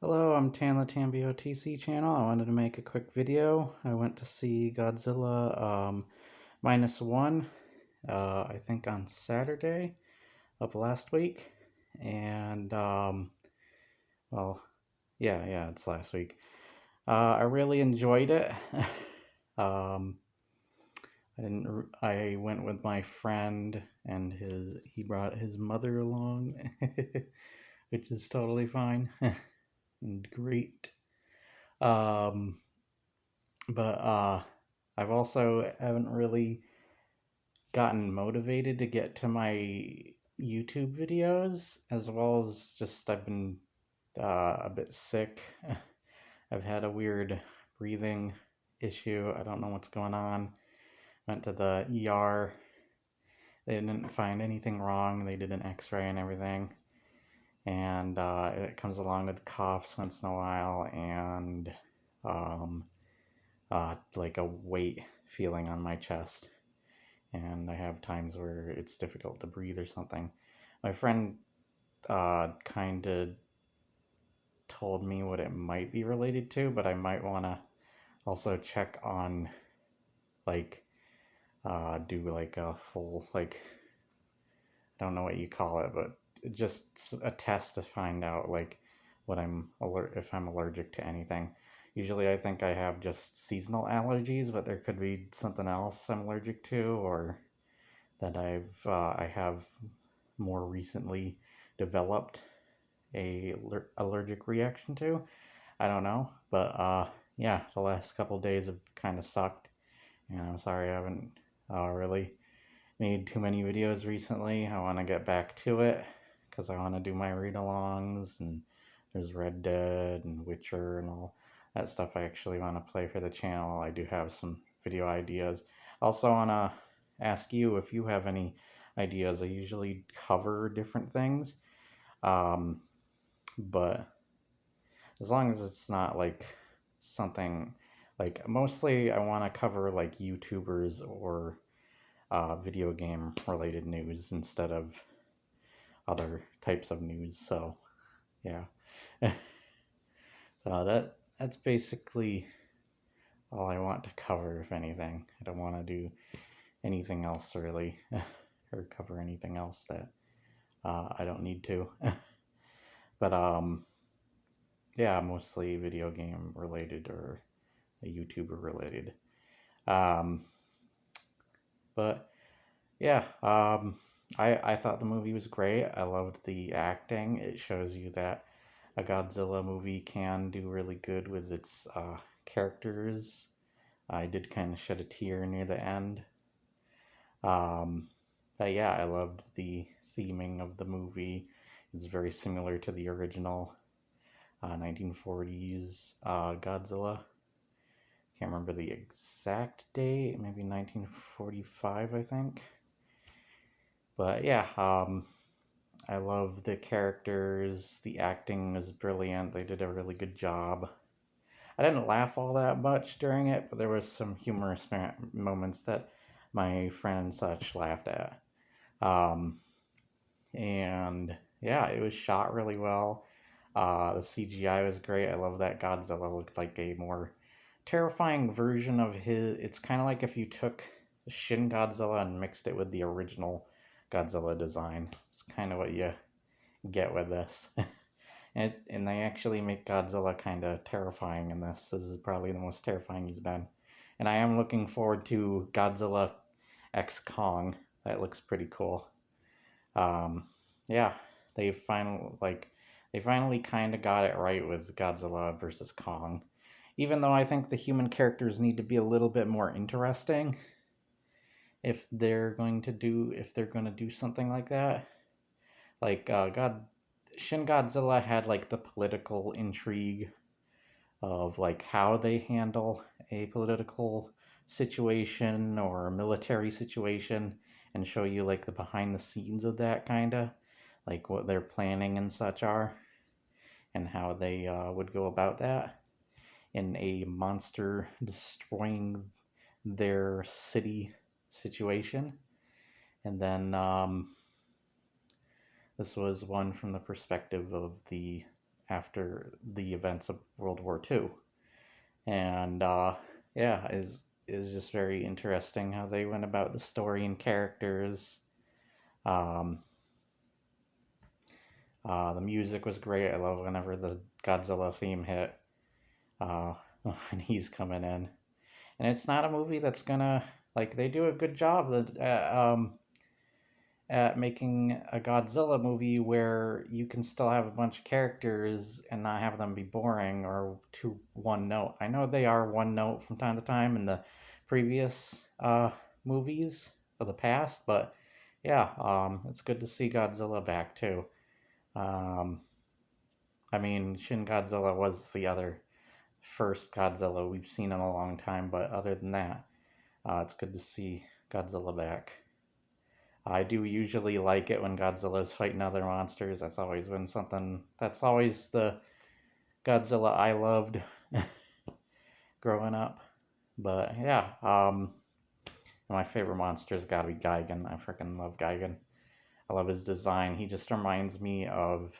Hello, I'm Tan the Tambio TC channel. I wanted to make a quick video. I went to see Godzilla minus one, I think on Saturday of last week. And, well, yeah, it's last week. I really enjoyed it. um, I went with my friend and he brought his mother along, which is totally fine and great. Um, but I've also haven't really gotten motivated to get to my YouTube videos, as well as just I've been a bit sick. I've had a weird breathing issue. I don't know what's going on. Went to the ER. They didn't find anything wrong. They did an X-ray and everything, and it comes along with coughs once in a while and um, like a weight feeling on my chest, and I have times where it's difficult to breathe or something. My friend kind of told me what it might be related to, but I might want to also check on, like, do like a full, like, I don't know what you call it, but just a test to find out, like, if I'm allergic to anything. Usually I think I have just seasonal allergies, but there could be something else I'm allergic to, or that I have more recently developed a allergic reaction to. I don't know, but yeah, the last couple days have kind of sucked, and I'm sorry I haven't really made too many videos recently. I want to get back to it because I want to do my read-alongs, and there's Red Dead and Witcher and all that stuff I actually want to play for the channel. I do have some video ideas. Also want to ask you if you have any ideas. I usually cover different things, um, but as long as it's not like something like, mostly I want to cover like YouTubers or video game related news instead of other types of news. So yeah, so that's basically all I want to cover. If anything, I don't want to do anything else really, or cover anything else that I don't need to. But yeah, mostly video game related or a YouTuber related. Um, but yeah, I thought the movie was great. I loved the acting. It shows you that a Godzilla movie can do really good with its characters. I did kind of shed a tear near the end. Um, but yeah, I loved the theming of the movie. It's very similar to the original 1940s Godzilla. Can't remember the exact date, maybe 1945, I think. But yeah, I love the characters. The acting was brilliant. They did a really good job. I didn't laugh all that much during it, but there was some humorous moments that my friend and such laughed at. Um, and yeah, it was shot really well. The CGI was great. I love that Godzilla looked like a more terrifying version of his. It's kind of like if you took Shin Godzilla and mixed it with the original Godzilla design. It's kind of what you get with this. And they actually make Godzilla kind of terrifying in this. This is probably the most terrifying he's been. And I am looking forward to Godzilla X Kong. That looks pretty cool. Um, yeah, they finally kind of got it right with Godzilla versus Kong. Even though I think the human characters need to be a little bit more interesting if they're going to do something like that. Like Shin Godzilla had like the political intrigue of like how they handle a political situation or a military situation, and show you like the behind the scenes of that, kind of like what their planning and such are, and how they would go about that in a monster destroying their city situation. And then this was one from the perspective of the after the events of World War II. And yeah, is just very interesting how they went about the story and characters. Um, the music was great. I love whenever the Godzilla theme hit when he's coming in. And it's not a movie that's gonna like they do a good job at making a Godzilla movie where you can still have a bunch of characters and not have them be boring or too one note. I know they are one note from time to time in the previous movies of the past, but yeah, it's good to see Godzilla back too. Um, I mean, Shin Godzilla was the other first Godzilla we've seen in a long time, but other than that, it's good to see Godzilla back. I do usually like it when Godzilla's fighting other monsters. That's always been something. That's always the Godzilla I loved growing up. But yeah, my favorite monster's got to be Gigan. I freaking love Gigan. I love his design. He just reminds me of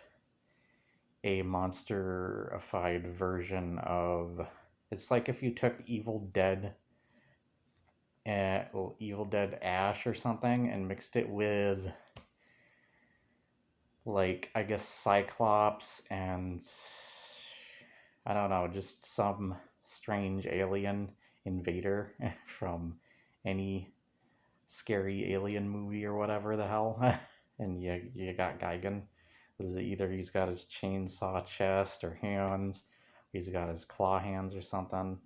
a monsterified version of. It's like if you took Evil Dead Ash or something and mixed it with, like, I guess Cyclops and I don't know, just some strange alien invader from any scary alien movie or whatever the hell. And you got Gigan. Either he's got his chainsaw chest or hands, he's got his claw hands or something,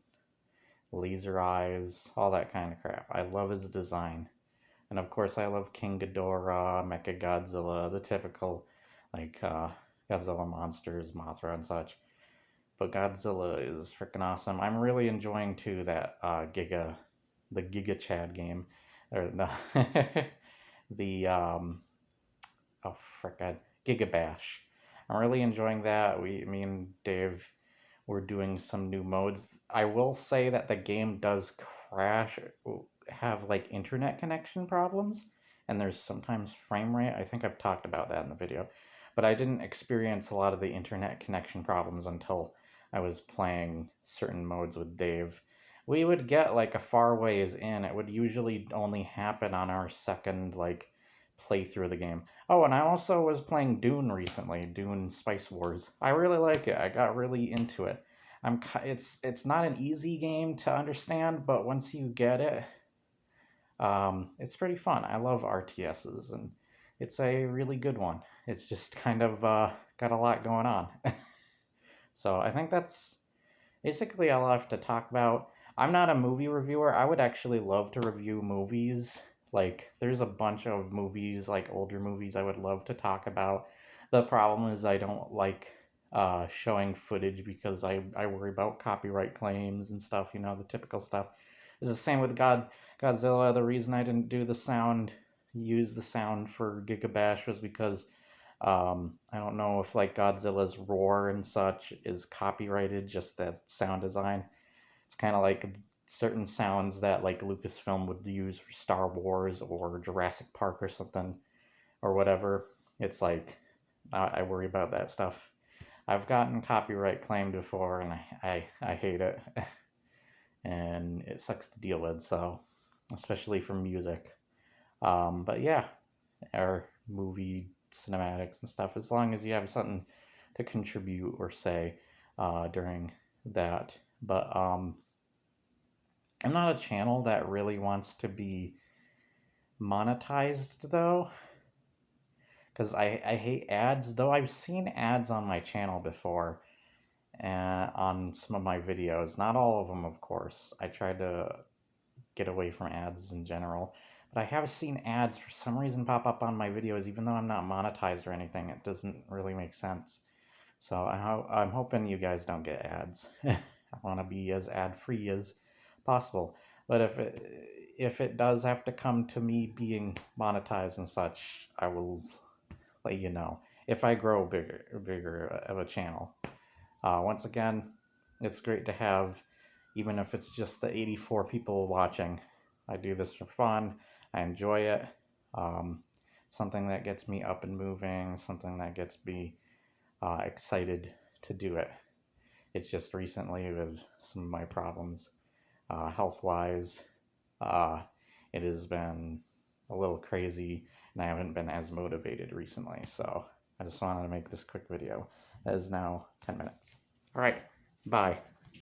laser eyes, all that kind of crap. I love his design. And of course, I love King Ghidorah, Mecha Godzilla, the typical like Godzilla monsters, Mothra and such. But Godzilla is freaking awesome. I'm really enjoying too that the Giga Chad game, or the the oh frickin' Giga Bash. I'm really enjoying that. Me and Dave, we're doing some new modes. I will say that the game does crash, have like internet connection problems, and there's sometimes frame rate. I think I've talked about that in the video, but I didn't experience a lot of the internet connection problems until I was playing certain modes with Dave. We would get like a far ways in. It would usually only happen on our second like playthrough of the game. Oh, and I also was playing Dune recently, Dune Spice Wars. I really like it. I got really into it. It's not an easy game to understand, but once you get it, it's pretty fun. I love RTSs, and it's a really good one. It's just kind of got a lot going on. So I think that's basically all I have to talk about. I'm not a movie reviewer. I would actually love to review movies. Like, there's a bunch of movies, like older movies, I would love to talk about. The problem is I don't like showing footage because I worry about copyright claims and stuff, the typical stuff. It's the same with Godzilla. The reason I didn't use the sound for Gigabash was because I don't know if like Godzilla's roar and such is copyrighted, just that sound design. It's kind of like certain sounds that like Lucasfilm would use for Star Wars or Jurassic Park or something or whatever. It's like I worry about that stuff. I've gotten copyright claimed before, and I hate it, and it sucks to deal with. So, especially for music. But yeah, or movie cinematics and stuff, as long as you have something to contribute or say during that. But I'm not a channel that really wants to be monetized though, because I hate ads, though I've seen ads on my channel before on some of my videos. Not all of them, of course. I try to get away from ads in general. But I have seen ads for some reason pop up on my videos, even though I'm not monetized or anything. It doesn't really make sense. So I'm hoping you guys don't get ads. I want to be as ad-free as possible. But if it does have to come to me being monetized and such, I will let you know if I grow bigger of a channel. Once again, it's great to have, even if it's just the 84 people watching. I do this for fun. I enjoy it. Something that gets me up and moving, something that gets me excited to do it. It's just recently with some of my problems, health-wise, it has been a little crazy, and I haven't been as motivated recently. So I just wanted to make this quick video. It is now 10 minutes. All right, bye.